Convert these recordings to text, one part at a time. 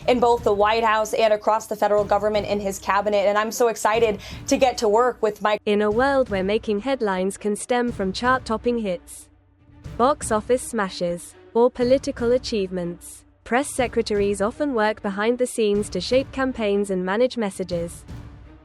in both the White House and across the federal government in his cabinet. And I'm so excited to get to work with my... In a world where making headlines can stem from chart-topping hits, box office smashes, or political achievements, press secretaries often work behind the scenes to shape campaigns and manage messages.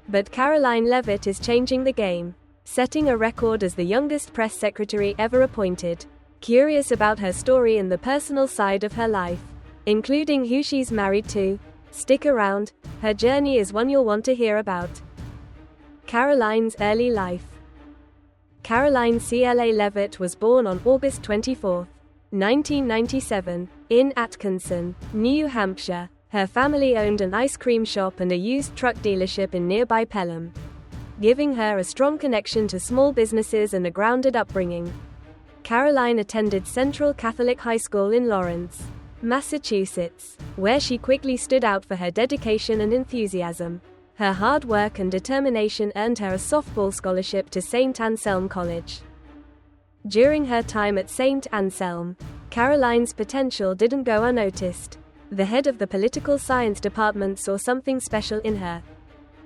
But Karoline Leavitt is changing the game, setting a record as the youngest press secretary ever appointed. Curious about her story and the personal side of her life, including who she's married to? Stick around, her journey is one you'll want to hear about. Karoline's early life. Karoline CLA Leavitt was born on August 24, 1997, in Atkinson, New Hampshire. Her family owned an ice cream shop and a used truck dealership in nearby Pelham, giving her a strong connection to small businesses and a grounded upbringing. Karoline attended Central Catholic High School in Lawrence, Massachusetts, where she quickly stood out for her dedication and enthusiasm. Her hard work and determination earned her a softball scholarship to St. Anselm College. During her time at St. Anselm, Karoline's potential didn't go unnoticed. The head of the political science department saw something special in her.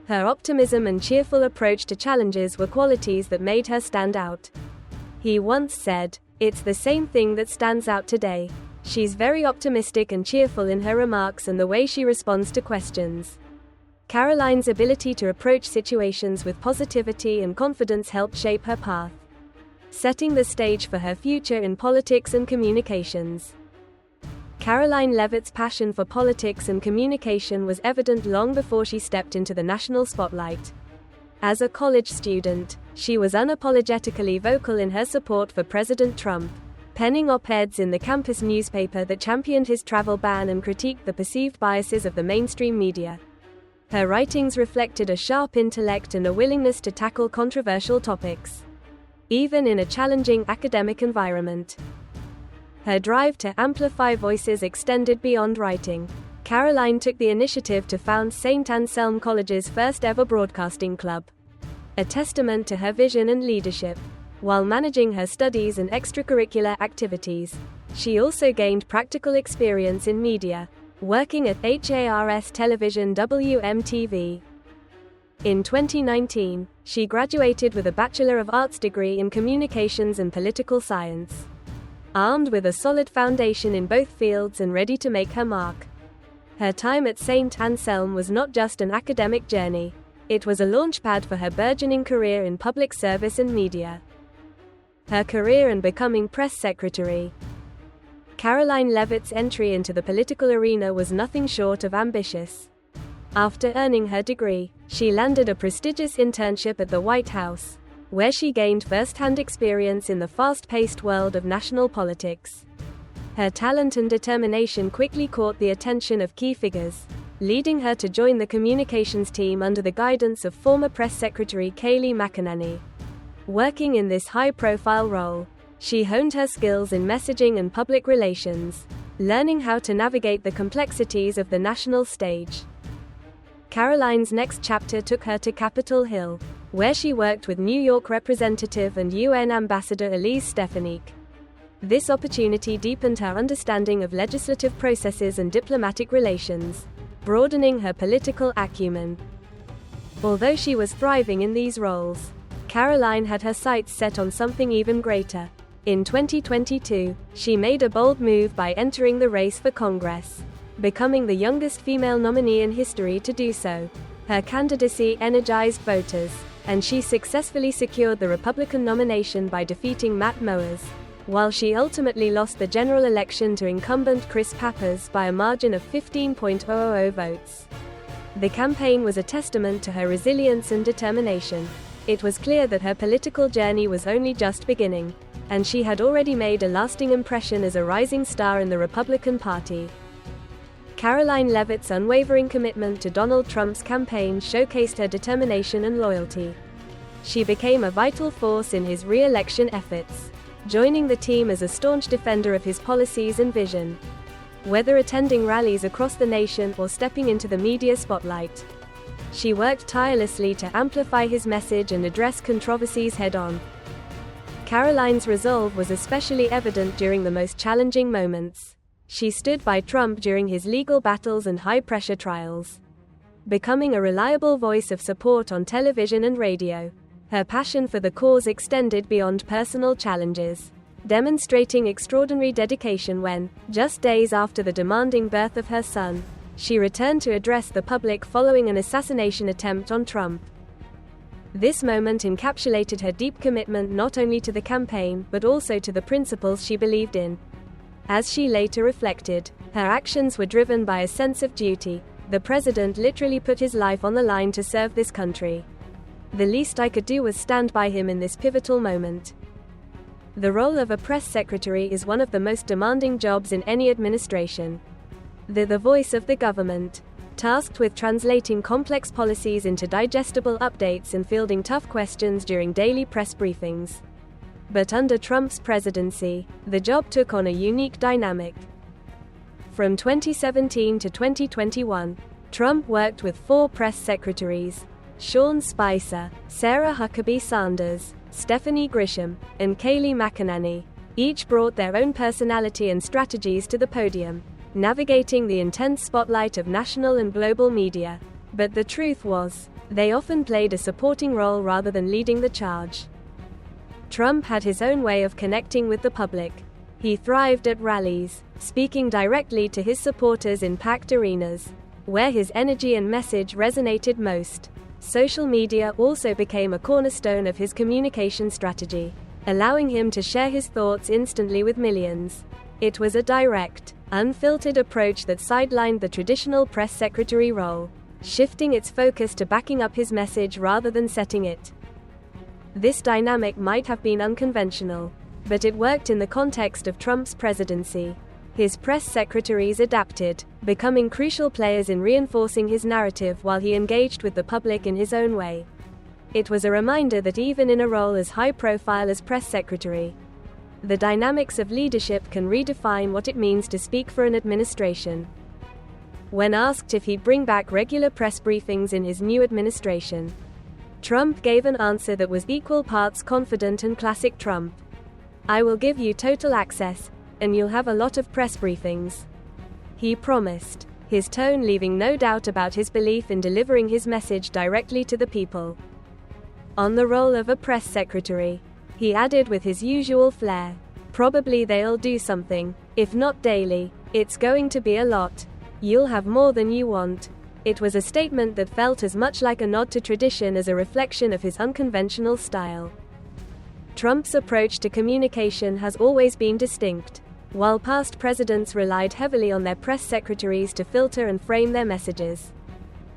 Her optimism and cheerful approach to challenges were qualities that made her stand out. He once said, "It's the same thing that stands out today. She's very optimistic and cheerful in her remarks and the way she responds to questions." Karoline's ability to approach situations with positivity and confidence helped shape her path, setting the stage for her future in politics and communications. Karoline Leavitt's passion for politics and communication was evident long before she stepped into the national spotlight. As a college student, she was unapologetically vocal in her support for President Trump, penning op-eds in the campus newspaper that championed his travel ban and critiqued the perceived biases of the mainstream media. Her writings reflected a sharp intellect and a willingness to tackle controversial topics, even in a challenging academic environment. Her drive to amplify voices extended beyond writing. Karoline took the initiative to found St. Anselm College's first ever broadcasting club, a testament to her vision and leadership. While managing her studies and extracurricular activities, she also gained practical experience in media, working at HARS Television WMTV. In 2019, she graduated with a Bachelor of Arts degree in Communications and Political Science. Armed with a solid foundation in both fields and ready to make her mark, her time at St. Anselm was not just an academic journey, it was a launchpad for her burgeoning career in public service and media. Her career and becoming press secretary. Karoline Leavitt's entry into the political arena was nothing short of ambitious. After earning her degree, she landed a prestigious internship at the White House, where she gained first-hand experience in the fast-paced world of national politics. Her talent and determination quickly caught the attention of key figures, leading her to join the communications team under the guidance of former press secretary Kayleigh McEnany. Working in this high-profile role, she honed her skills in messaging and public relations, learning how to navigate the complexities of the national stage. Karoline's next chapter took her to Capitol Hill, where she worked with New York Representative and UN Ambassador Elise Stefanik. This opportunity deepened her understanding of legislative processes and diplomatic relations, broadening her political acumen. Although she was thriving in these roles, Karoline had her sights set on something even greater. In 2022, she made a bold move by entering the race for Congress, becoming the youngest female nominee in history to do so. Her candidacy energized voters, and she successfully secured the Republican nomination by defeating Matt Moers, while she ultimately lost the general election to incumbent Chris Pappas by a margin of 15.000 votes. The campaign was a testament to her resilience and determination. It was clear that her political journey was only just beginning, and she had already made a lasting impression as a rising star in the Republican Party. Karoline Leavitt's unwavering commitment to Donald Trump's campaign showcased her determination and loyalty. She became a vital force in his re-election efforts, joining the team as a staunch defender of his policies and vision. Whether attending rallies across the nation or stepping into the media spotlight, she worked tirelessly to amplify his message and address controversies head-on. Karoline's resolve was especially evident during the most challenging moments. She stood by Trump during his legal battles and high-pressure trials, becoming a reliable voice of support on television and radio. Her passion for the cause extended beyond personal challenges, demonstrating extraordinary dedication when, just days after the demanding birth of her son, she returned to address the public following an assassination attempt on Trump. This moment encapsulated her deep commitment not only to the campaign but also to the principles she believed in. As she later reflected, her actions were driven by a sense of duty. The president literally put his life on the line to serve this country. The least I could do was stand by him in this pivotal moment. The role of a press secretary is one of the most demanding jobs in any administration. They're the voice of the government, tasked with translating complex policies into digestible updates and fielding tough questions during daily press briefings. But under Trump's presidency, the job took on a unique dynamic. From 2017 to 2021, Trump worked with 4 press secretaries: Sean Spicer, Sarah Huckabee Sanders, Stephanie Grisham, and Kayleigh McEnany. Each brought their own personality and strategies to the podium, navigating the intense spotlight of national and global media. But the truth was, they often played a supporting role rather than leading the charge. Trump had his own way of connecting with the public. He thrived at rallies, speaking directly to his supporters in packed arenas, where his energy and message resonated most. Social media also became a cornerstone of his communication strategy, allowing him to share his thoughts instantly with millions. It was a direct, unfiltered approach that sidelined the traditional press secretary role, shifting its focus to backing up his message rather than setting it. This dynamic might have been unconventional, but it worked in the context of Trump's presidency. His press secretaries adapted, becoming crucial players in reinforcing his narrative while he engaged with the public in his own way. It was a reminder that even in a role as high-profile as press secretary, the dynamics of leadership can redefine what it means to speak for an administration. When asked if he'd bring back regular press briefings in his new administration, Trump gave an answer that was equal parts confident and classic Trump. "I will give you total access, and you'll have a lot of press briefings," he promised, his tone leaving no doubt about his belief in delivering his message directly to the people. On the role of a press secretary, he added with his usual flair, "Probably they'll do something. If not daily, it's going to be a lot. You'll have more than you want." It was a statement that felt as much like a nod to tradition as a reflection of his unconventional style. Trump's approach to communication has always been distinct. While past presidents relied heavily on their press secretaries to filter and frame their messages,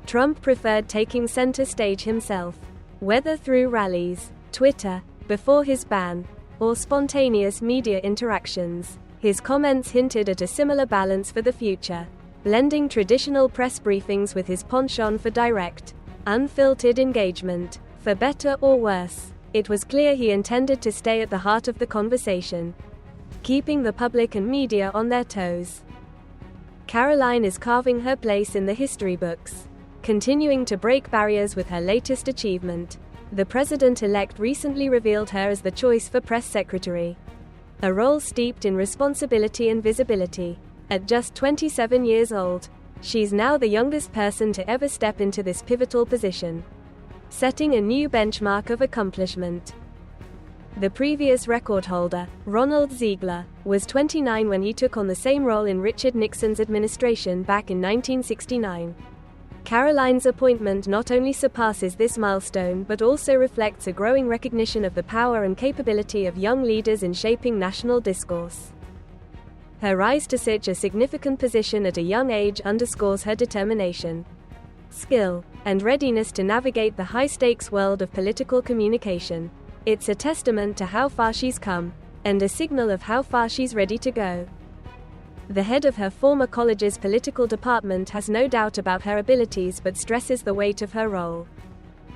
Trump preferred taking center stage himself. Whether through rallies, Twitter, before his ban, or spontaneous media interactions, his comments hinted at a similar balance for the future, blending traditional press briefings with his penchant for direct, unfiltered engagement. For better or worse, it was clear he intended to stay at the heart of the conversation, keeping the public and media on their toes. Karoline is carving her place in the history books, continuing to break barriers with her latest achievement. The president-elect recently revealed her as the choice for press secretary, a role steeped in responsibility and visibility. At just 27 years old, she's now the youngest person to ever step into this pivotal position, setting a new benchmark of accomplishment. The previous record holder, Ronald Ziegler, was 29 when he took on the same role in Richard Nixon's administration back in 1969. Karoline's appointment not only surpasses this milestone but also reflects a growing recognition of the power and capability of young leaders in shaping national discourse. Her rise to such a significant position at a young age underscores her determination, skill, and readiness to navigate the high-stakes world of political communication. It's a testament to how far she's come, and a signal of how far she's ready to go. The head of her former college's political department has no doubt about her abilities but stresses the weight of her role.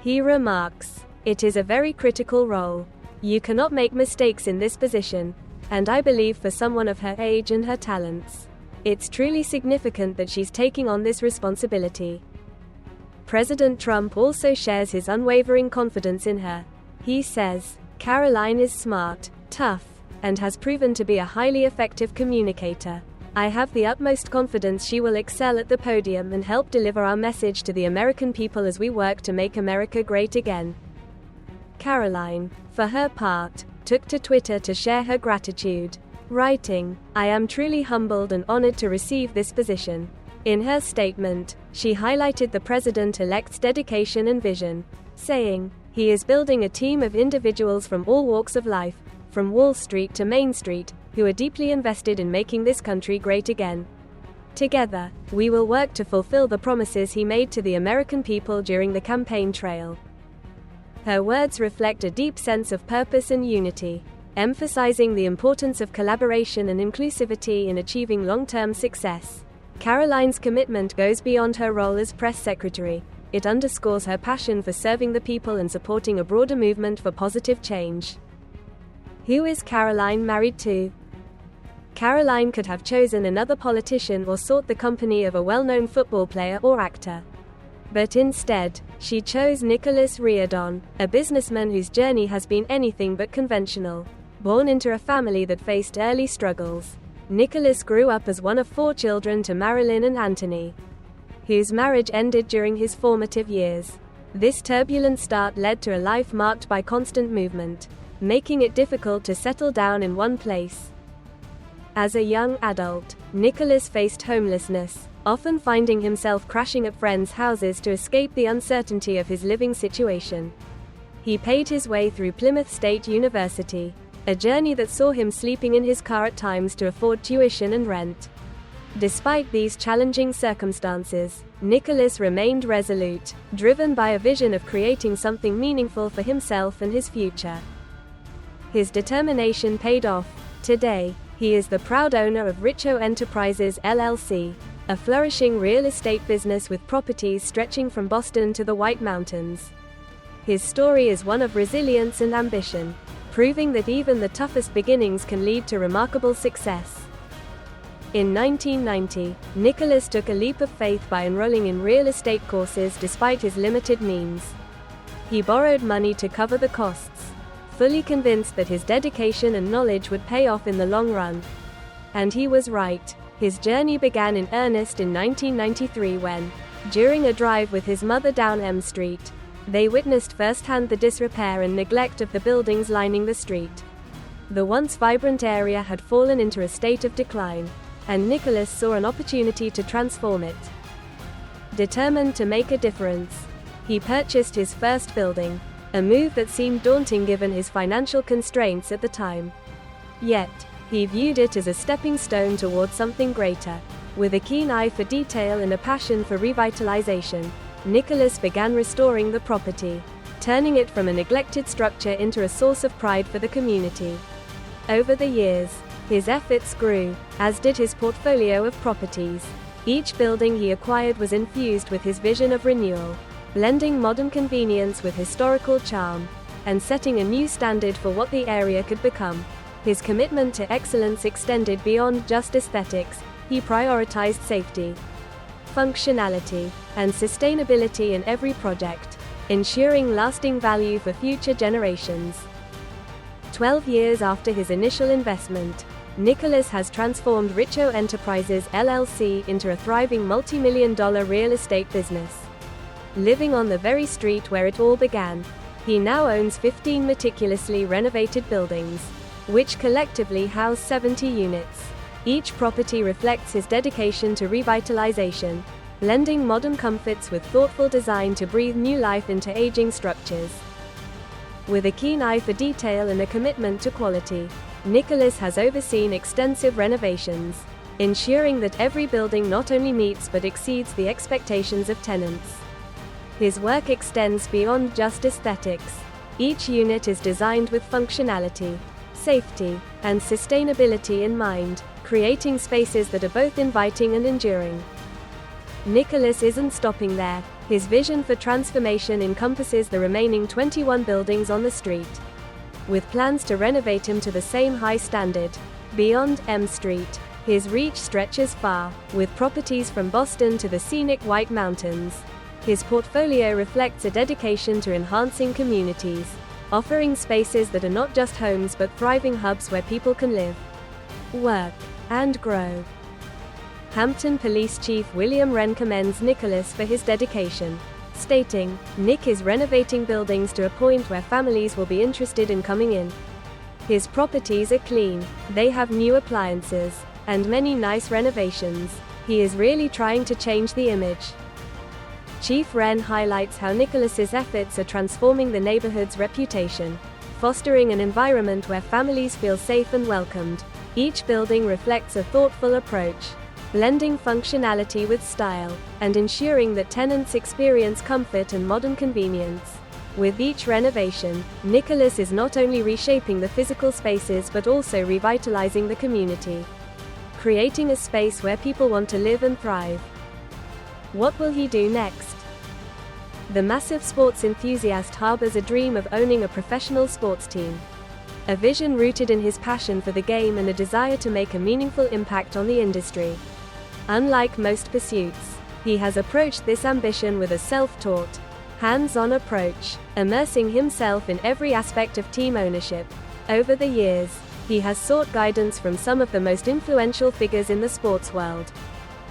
He remarks, "It is a very critical role. You cannot make mistakes in this position, and I believe for someone of her age and her talents, it's truly significant that she's taking on this responsibility." President Trump also shares his unwavering confidence in her. He says, "Karoline is smart, tough, and has proven to be a highly effective communicator. I have the utmost confidence she will excel at the podium and help deliver our message to the American people as we work to make America great again. Karoline, for her part, took to Twitter to share her gratitude, writing, "I am truly humbled and honored to receive this position." In her statement, she highlighted the president-elect's dedication and vision, saying, "He is building a team of individuals from all walks of life, from Wall Street to Main Street, who are deeply invested in making this country great again. Together, we will work to fulfill the promises he made to the American people during the campaign trail." Her words reflect a deep sense of purpose and unity, emphasizing the importance of collaboration and inclusivity in achieving long-term success. Karoline's commitment goes beyond her role as press secretary. It underscores her passion for serving the people and supporting a broader movement for positive change. Who is Karoline married to? Karoline could have chosen another politician or sought the company of a well-known football player or actor. But instead, she chose Nicholas Reardon, a businessman whose journey has been anything but conventional. Born into a family that faced early struggles, Nicholas grew up as one of 4 children to Marilyn and Anthony, whose marriage ended during his formative years. This turbulent start led to a life marked by constant movement, making it difficult to settle down in one place. As a young adult, Nicholas faced homelessness, often finding himself crashing at friends' houses to escape the uncertainty of his living situation. He paid his way through Plymouth State University, a journey that saw him sleeping in his car at times to afford tuition and rent. Despite these challenging circumstances, Nicholas remained resolute, driven by a vision of creating something meaningful for himself and his future. His determination paid off. Today, he is the proud owner of Richo Enterprises LLC, a flourishing real estate business with properties stretching from Boston to the White Mountains. His story is one of resilience and ambition, proving that even the toughest beginnings can lead to remarkable success. In 1990, Nicholas took a leap of faith by enrolling in real estate courses despite his limited means. He borrowed money to cover the costs, fully convinced that his dedication and knowledge would pay off in the long run. And he was right. His journey began in earnest in 1993 when, during a drive with his mother down M Street, they witnessed firsthand the disrepair and neglect of the buildings lining the street. The once vibrant area had fallen into a state of decline, and Nicholas saw an opportunity to transform it. Determined to make a difference, he purchased his first building, a move that seemed daunting given his financial constraints at the time. Yet, he viewed it as a stepping stone towards something greater. With a keen eye for detail and a passion for revitalization, Nicholas began restoring the property, turning it from a neglected structure into a source of pride for the community. Over the years, his efforts grew, as did his portfolio of properties. Each building he acquired was infused with his vision of renewal, blending modern convenience with historical charm, and setting a new standard for what the area could become. His commitment to excellence extended beyond just aesthetics. He prioritized safety, functionality, and sustainability in every project, ensuring lasting value for future generations. 12 years after his initial investment, Nicholas has transformed Richo Enterprises LLC into a thriving multi-million-dollar real estate business. Living on the very street where it all began, he now owns 15 meticulously renovated buildings, which collectively house 70 units. Each property reflects his dedication to revitalization, blending modern comforts with thoughtful design to breathe new life into aging structures. With a keen eye for detail and a commitment to quality, Nicholas has overseen extensive renovations, ensuring that every building not only meets but exceeds the expectations of tenants. His work extends beyond just aesthetics. Each unit is designed with functionality, safety, and sustainability in mind, creating spaces that are both inviting and enduring. Nicholas isn't stopping there. His vision for transformation encompasses the remaining 21 buildings on the street, with plans to renovate him to the same high standard. Beyond M Street, his reach stretches far, with properties from Boston to the scenic White Mountains. His portfolio reflects a dedication to enhancing communities, offering spaces that are not just homes but thriving hubs where people can live, work, and grow. Hampton Police Chief William Wren commends Nicholas for his dedication, stating, "Nick is renovating buildings to a point where families will be interested in coming in. His properties are clean, they have new appliances, and many nice renovations. He is really trying to change the image." Chief Wren highlights how Nicholas's efforts are transforming the neighborhood's reputation, fostering an environment where families feel safe and welcomed. Each building reflects a thoughtful approach, blending functionality with style, and ensuring that tenants experience comfort and modern convenience. With each renovation, Nicholas is not only reshaping the physical spaces but also revitalizing the community, creating a space where people want to live and thrive. What will he do next? The massive sports enthusiast harbors a dream of owning a professional sports team, a vision rooted in his passion for the game and a desire to make a meaningful impact on the industry. Unlike most pursuits, he has approached this ambition with a self-taught, hands-on approach, immersing himself in every aspect of team ownership. Over the years, he has sought guidance from some of the most influential figures in the sports world,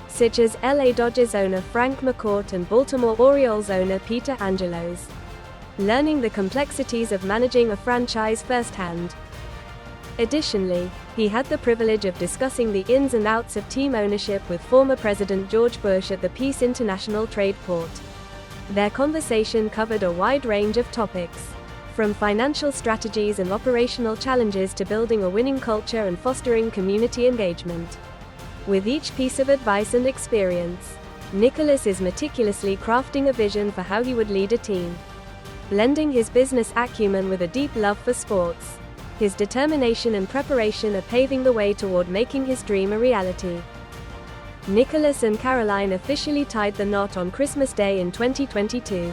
such as LA Dodgers owner Frank McCourt and Baltimore Orioles owner Peter Angelos, learning the complexities of managing a franchise firsthand. Additionally, he had the privilege of discussing the ins and outs of team ownership with former President George Bush at the Peace International Trade Port. Their conversation covered a wide range of topics, from financial strategies and operational challenges to building a winning culture and fostering community engagement. With each piece of advice and experience, Nicholas is meticulously crafting a vision for how he would lead a team. Blending his business acumen with a deep love for sports, his determination and preparation are paving the way toward making his dream a reality. Nicholas and Karoline officially tied the knot on Christmas Day in 2022.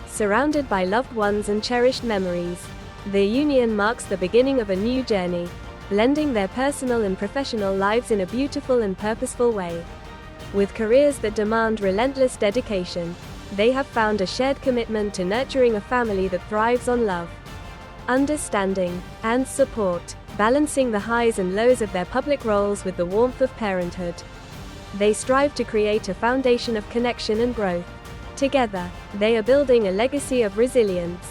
Surrounded by loved ones and cherished memories, their union marks the beginning of a new journey, blending their personal and professional lives in a beautiful and purposeful way. With careers that demand relentless dedication, they have found a shared commitment to nurturing a family that thrives on love, understanding, and support, balancing the highs and lows of their public roles with the warmth of parenthood. They strive to create a foundation of connection and growth. Together, they are building a legacy of resilience,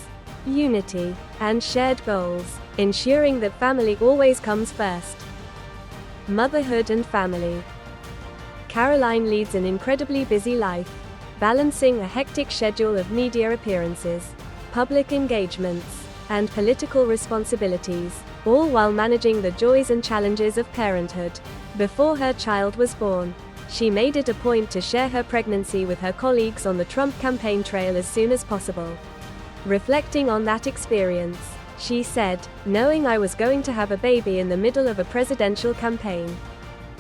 unity, and shared goals, ensuring that family always comes first. Motherhood and family. Karoline leads an incredibly busy life, balancing a hectic schedule of media appearances, public engagements, and political responsibilities, all while managing the joys and challenges of parenthood. Before her child was born, she made it a point to share her pregnancy with her colleagues on the Trump campaign trail as soon as possible. Reflecting on that experience, she said, "Knowing I was going to have a baby in the middle of a presidential campaign,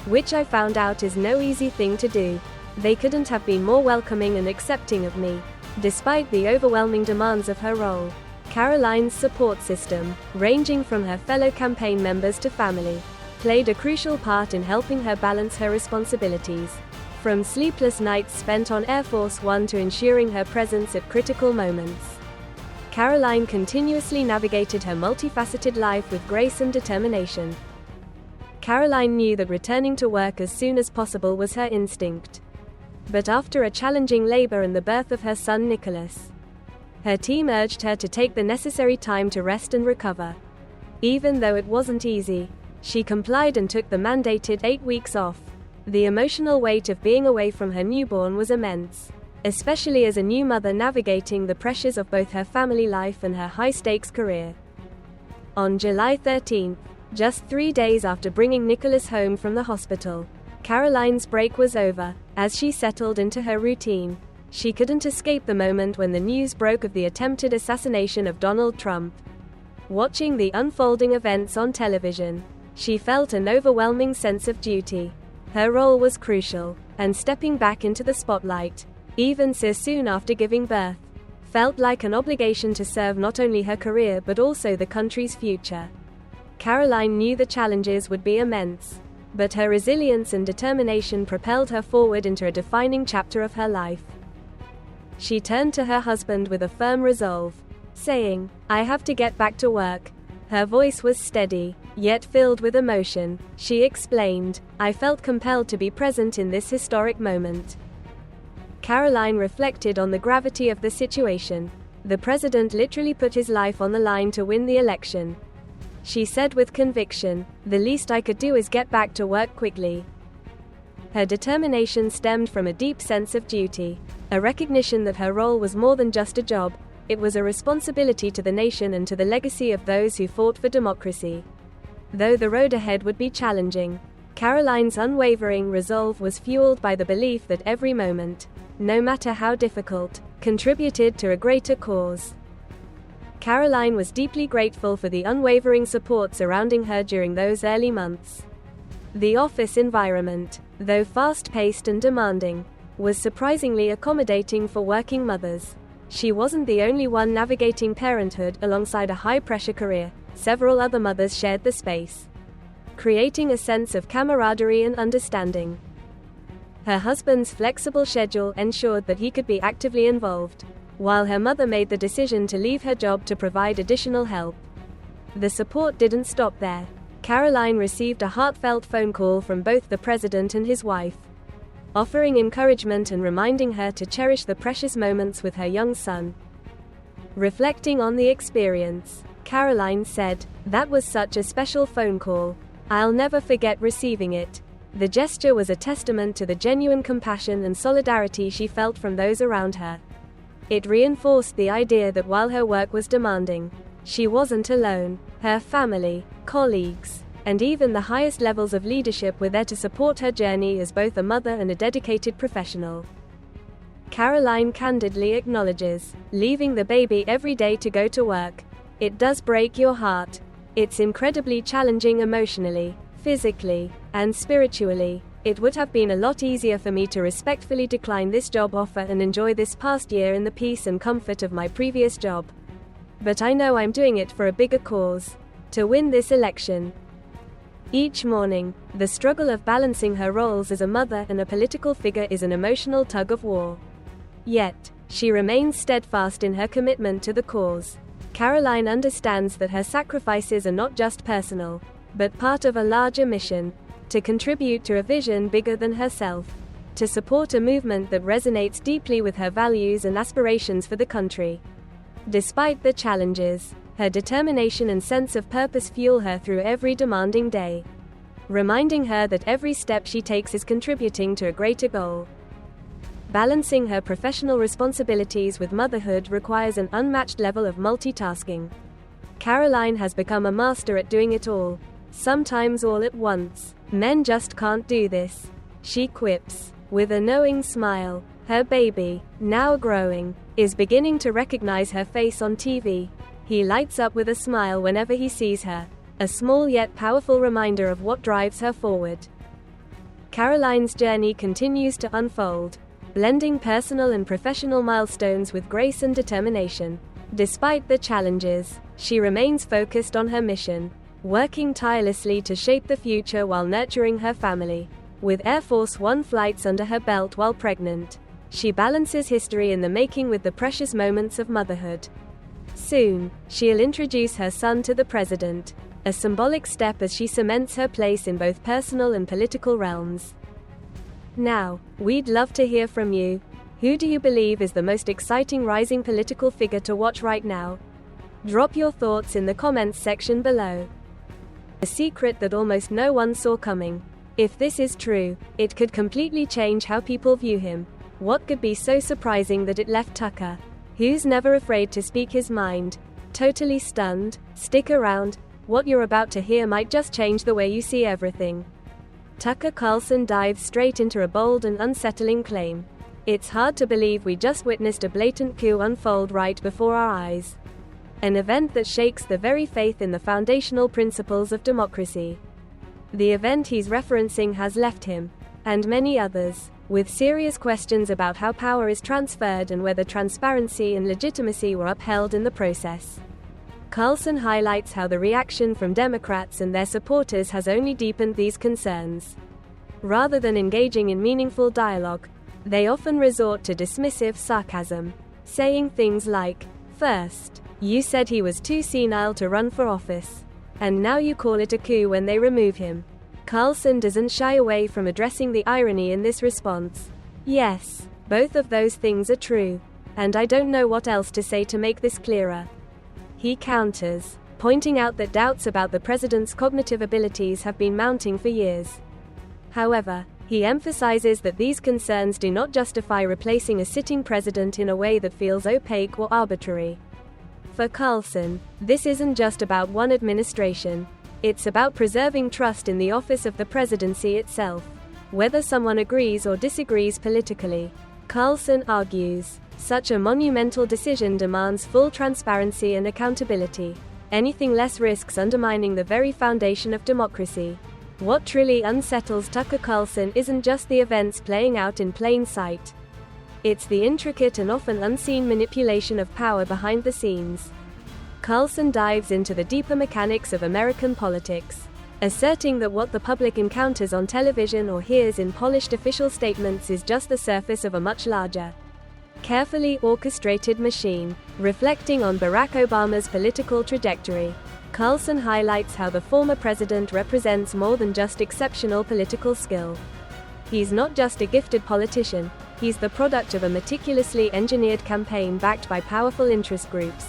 which I found out is no easy thing to do. They couldn't have been more welcoming and accepting of me." Despite the overwhelming demands of her role, Karoline's support system, ranging from her fellow campaign members to family, played a crucial part in helping her balance her responsibilities. From sleepless nights spent on Air Force One to ensuring her presence at critical moments, Karoline continuously navigated her multifaceted life with grace and determination. Karoline knew that returning to work as soon as possible was her instinct. But after a challenging labor and the birth of her son Nicholas, her team urged her to take the necessary time to rest and recover. Even though it wasn't easy, she complied and took the mandated 8 weeks off. The emotional weight of being away from her newborn was immense, especially as a new mother navigating the pressures of both her family life and her high-stakes career. On July 13, just 3 days after bringing Nicholas home from the hospital, Karoline's break was over. As she settled into her routine, she couldn't escape the moment when the news broke of the attempted assassination of Donald Trump. Watching the unfolding events on television, she felt an overwhelming sense of duty. Her role was crucial, and stepping back into the spotlight, even so soon after giving birth, felt like an obligation to serve not only her career but also the country's future. Karoline knew the challenges would be immense, but her resilience and determination propelled her forward into a defining chapter of her life. She turned to her husband with a firm resolve, saying, "I have to get back to work." Her voice was steady, yet filled with emotion. She explained, "I felt compelled to be present in this historic moment." Karoline reflected on the gravity of the situation. The president literally put his life on the line to win the election. She said with conviction, "The least I could do is get back to work quickly." Her determination stemmed from a deep sense of duty, a recognition that her role was more than just a job, it was a responsibility to the nation and to the legacy of those who fought for democracy. Though the road ahead would be challenging, Karoline's unwavering resolve was fueled by the belief that every moment, no matter how difficult, contributed to a greater cause. Karoline was deeply grateful for the unwavering support surrounding her during those early months. The office environment, though fast-paced and demanding, was surprisingly accommodating for working mothers. She wasn't the only one navigating parenthood alongside a high-pressure career. Several other mothers shared the space, creating a sense of camaraderie and understanding. Her husband's flexible schedule ensured that he could be actively involved, while her mother made the decision to leave her job to provide additional help. The support didn't stop there. Karoline received a heartfelt phone call from both the president and his wife, offering encouragement and reminding her to cherish the precious moments with her young son. Reflecting on the experience, Karoline said, "That was such a special phone call. I'll never forget receiving it. The gesture was a testament to the genuine compassion and solidarity she felt from those around her. It reinforced the idea that while her work was demanding, she wasn't alone. Her family, colleagues, and even the highest levels of leadership were there to support her journey as both a mother and a dedicated professional." Karoline candidly acknowledges, "Leaving the baby every day to go to work. It does break your heart. It's incredibly challenging emotionally, physically, and spiritually. It would have been a lot easier for me to respectfully decline this job offer and enjoy this past year in the peace and comfort of my previous job. But I know I'm doing it for a bigger cause, to win this election." Each morning, the struggle of balancing her roles as a mother and a political figure is an emotional tug of war. Yet, she remains steadfast in her commitment to the cause. Karoline understands that her sacrifices are not just personal, but part of a larger mission, to contribute to a vision bigger than herself, to support a movement that resonates deeply with her values and aspirations for the country. Despite the challenges, her determination and sense of purpose fuel her through every demanding day, reminding her that every step she takes is contributing to a greater goal. Balancing her professional responsibilities with motherhood requires an unmatched level of multitasking. Karoline has become a master at doing it all, sometimes all at once. "Men just can't do this," she quips, with a knowing smile. Her baby, now growing, is beginning to recognize her face on TV. He lights up with a smile whenever he sees her, a small yet powerful reminder of what drives her forward. Karoline's journey continues to unfold, blending personal and professional milestones with grace and determination. Despite the challenges, she remains focused on her mission, working tirelessly to shape the future while nurturing her family. With Air Force One flights under her belt while pregnant, she balances history in the making with the precious moments of motherhood. Soon, she'll introduce her son to the president, a symbolic step as she cements her place in both personal and political realms. Now, we'd love to hear from you. Who do you believe is the most exciting rising political figure to watch right now? Drop your thoughts in the comments section below. A secret that almost no one saw coming. If this is true, it could completely change how people view him. What could be so surprising that it left Tucker, who's never afraid to speak his mind, totally stunned? Stick around. What you're about to hear might just change the way you see everything. Tucker Carlson dives straight into a bold and unsettling claim. It's hard to believe we just witnessed a blatant coup unfold right before our eyes. An event that shakes the very faith in the foundational principles of democracy. The event he's referencing has left him, and many others, with serious questions about how power is transferred and whether transparency and legitimacy were upheld in the process. Carlson highlights how the reaction from Democrats and their supporters has only deepened these concerns. Rather than engaging in meaningful dialogue, they often resort to dismissive sarcasm, saying things like, "First, you said he was too senile to run for office. And now you call it a coup when they remove him. Carlson doesn't shy away from addressing the irony in this response. Yes, both of those things are true. And I don't know what else to say to make this clearer. He counters, pointing out that doubts about the president's cognitive abilities have been mounting for years. However, he emphasizes that these concerns do not justify replacing a sitting president in a way that feels opaque or arbitrary. For Carlson, this isn't just about one administration. It's about preserving trust in the office of the presidency itself, whether someone agrees or disagrees politically. Carlson argues, such a monumental decision demands full transparency and accountability. Anything less risks undermining the very foundation of democracy. What truly unsettles Tucker Carlson isn't just the events playing out in plain sight. It's the intricate and often unseen manipulation of power behind the scenes. Carlson dives into the deeper mechanics of American politics, asserting that what the public encounters on television or hears in polished official statements is just the surface of a much larger, carefully orchestrated machine. Reflecting on Barack Obama's political trajectory, Carlson highlights how the former president represents more than just exceptional political skill. He's not just a gifted politician, he's the product of a meticulously engineered campaign backed by powerful interest groups.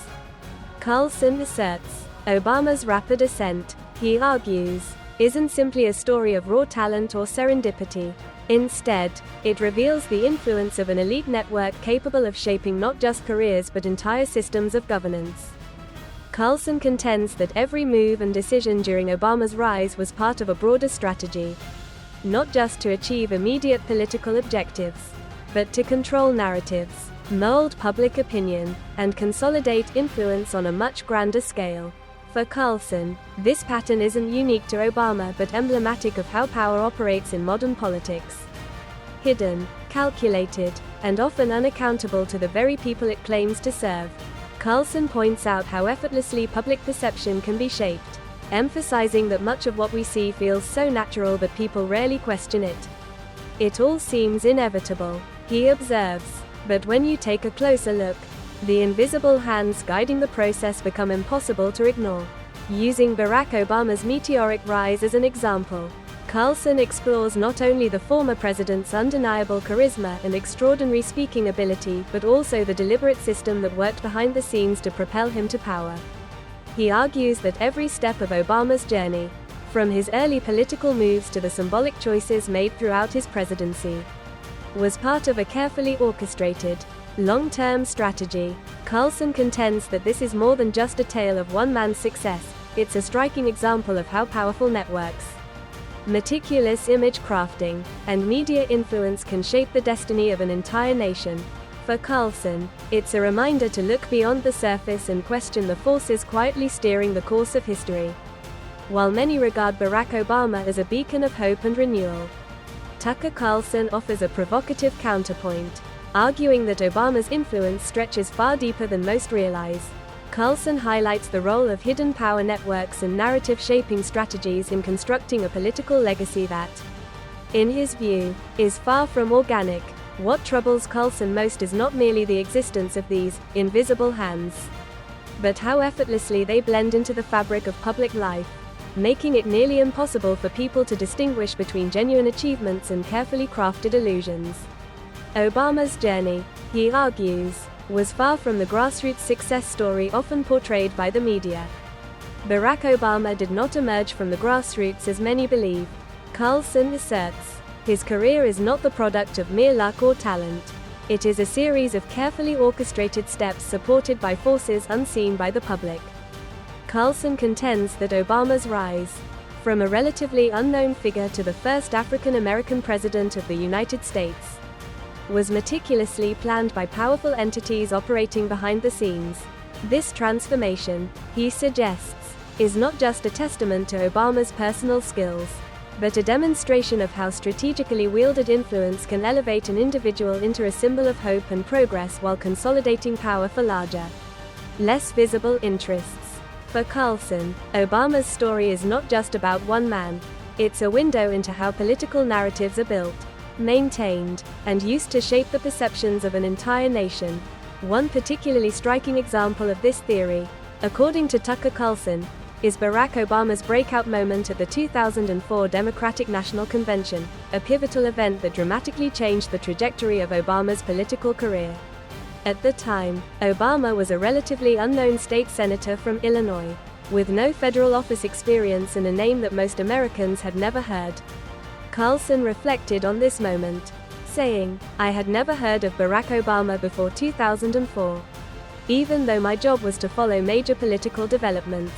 Carlson asserts, Obama's rapid ascent, he argues, isn't simply a story of raw talent or serendipity. Instead, it reveals the influence of an elite network capable of shaping not just careers but entire systems of governance. Carlson contends that every move and decision during Obama's rise was part of a broader strategy, not just to achieve immediate political objectives, but to control narratives, mold public opinion, and consolidate influence on a much grander scale. For Carlson, this pattern isn't unique to Obama but emblematic of how power operates in modern politics. Hidden, calculated, and often unaccountable to the very people it claims to serve, Carlson points out how effortlessly public perception can be shaped, emphasizing that much of what we see feels so natural that people rarely question it. It all seems inevitable, he observes, but when you take a closer look, the invisible hands guiding the process become impossible to ignore. Using Barack Obama's meteoric rise as an example, Carlson explores not only the former president's undeniable charisma and extraordinary speaking ability but also the deliberate system that worked behind the scenes to propel him to power. He argues that every step of Obama's journey, from his early political moves to the symbolic choices made throughout his presidency, was part of a carefully orchestrated, long-term strategy. Carlson contends that this is more than just a tale of one man's success, it's a striking example of how powerful networks, meticulous image crafting, and media influence can shape the destiny of an entire nation. For Carlson, it's a reminder to look beyond the surface and question the forces quietly steering the course of history. While many regard Barack Obama as a beacon of hope and renewal, Tucker Carlson offers a provocative counterpoint, arguing that Obama's influence stretches far deeper than most realize. Carlson highlights the role of hidden power networks and narrative-shaping strategies in constructing a political legacy that, in his view, is far from organic. What troubles Carlson most is not merely the existence of these invisible hands, but how effortlessly they blend into the fabric of public life, making it nearly impossible for people to distinguish between genuine achievements and carefully crafted illusions. Obama's journey, he argues, was far from the grassroots success story often portrayed by the media. Barack Obama did not emerge from the grassroots as many believe. Carlson asserts, his career is not the product of mere luck or talent. It is a series of carefully orchestrated steps supported by forces unseen by the public. Carlson contends that Obama's rise, from a relatively unknown figure to the first African American president of the United States, was meticulously planned by powerful entities operating behind the scenes. This transformation, he suggests, is not just a testament to Obama's personal skills, but a demonstration of how strategically wielded influence can elevate an individual into a symbol of hope and progress while consolidating power for larger, less visible interests. For Carlson, Obama's story is not just about one man. It's a window into how political narratives are built, maintained, and used to shape the perceptions of an entire nation. One particularly striking example of this theory, according to Tucker Carlson, is Barack Obama's breakout moment at the 2004 Democratic National Convention, a pivotal event that dramatically changed the trajectory of Obama's political career. At the time, Obama was a relatively unknown state senator from Illinois, with no federal office experience and a name that most Americans had never heard. Carlson reflected on this moment, saying, "I had never heard of Barack Obama before 2004. Even though my job was to follow major political developments.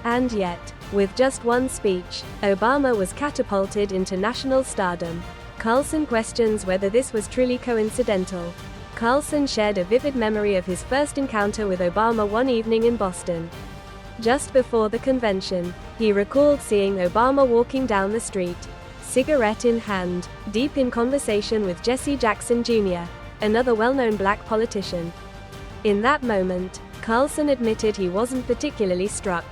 And yet, with just one speech, Obama was catapulted into national stardom." Carlson questions whether this was truly coincidental. Carlson shared a vivid memory of his first encounter with Obama one evening in Boston. Just before the convention, he recalled seeing Obama walking down the street, cigarette in hand, deep in conversation with Jesse Jackson Jr., another well-known black politician. In that moment, Carlson admitted he wasn't particularly struck.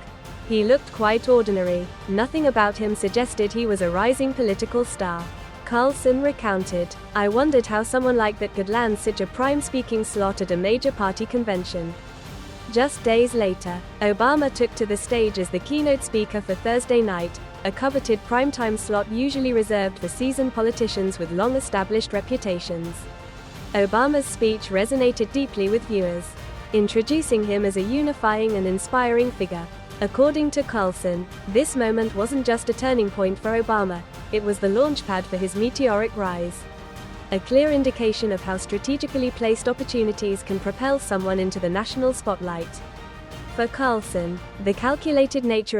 He looked quite ordinary. Nothing about him suggested he was a rising political star. Carlson recounted, "I wondered how someone like that could land such a prime speaking slot at a major party convention." Just days later, Obama took to the stage as the keynote speaker for Thursday night, a coveted primetime slot usually reserved for seasoned politicians with long-established reputations. Obama's speech resonated deeply with viewers, introducing him as a unifying and inspiring figure. According to Carlson, this moment wasn't just a turning point for Obama, it was the launchpad for his meteoric rise. A clear indication of how strategically placed opportunities can propel someone into the national spotlight. For Carlson, the calculated nature